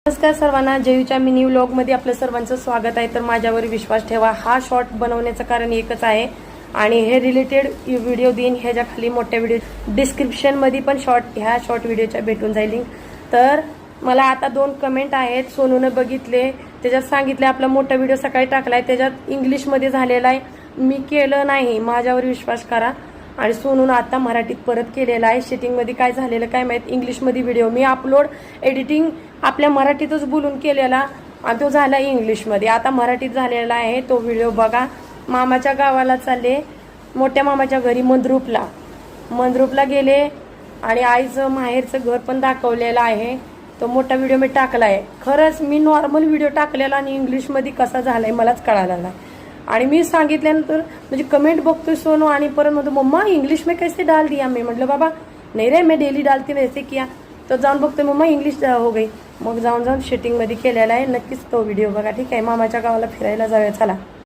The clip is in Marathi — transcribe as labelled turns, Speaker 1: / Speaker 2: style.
Speaker 1: नमस्कार सर्वांना, जयूच्या मिनी व्लॉगमध्ये आपलं सर्वांचं स्वागत आहे। तर माझ्यावर विश्वास ठेवा। हा शॉर्ट बनवण्याचं कारण एकच आहे आणि हे रिलेटेड व्हिडिओ देईन ह्याच्या खाली मोठ्या व्हिडिओ डिस्क्रिप्शनमध्ये पण ह्या शॉर्ट व्हिडिओच्या भेटून जाईल लिंक। तर मला आता 2 कमेंट आहेत, सोनूने बघितले, त्याच्यात सांगितले आपला मोठा व्हिडिओ सकाळी टाकलाय त्याच्यात इंग्लिशमध्ये झालेला आहे, मी केलं नाही, माझ्यावर विश्वास करा। आणि सोनून आता मराठीत परत केलेला आहे। सेटिंगमध्ये काय झालेलं काय माहित, इंग्लिशमध्ये व्हिडिओ मी अपलोड एडिटिंग आपल्या मराठीतच बोलून केलेला आणि तो झाला इंग्लिशमध्ये, आता मराठीत झालेला आहे। तो व्हिडिओ बघा। मामाच्या गावाला चालले, मोठ्या मामाच्या घरी मंद्रुपला गेले आणि आईचं माहेरचं घर पण दाखवलेलं आहे। तो मोठा व्हिडिओ मी टाकलाय। खरंच मी नॉर्मल व्हिडिओ टाकलेला आणि इंग्लिशमध्ये कसा झालाय मलाच कळायला लागला। आणि मी सांगितल्यानंतर म्हणजे कमेंट बघतोय सोनू आणि परत म्हणतो मम्मा इंग्लिश में कैसे डाल दिया। मी म्हटलं बाबा नाही रे, मैं डेली डालती वैसे किया। तो जाऊन बघतोय मम्मा इंग्लिश हो गई। मग जाऊन सेटिंगमध्ये केलेला आहे। नक्कीच तो व्हिडिओ बघा, ठीक आहे। मामाच्या गावाला फिरायला जाऊया, चला।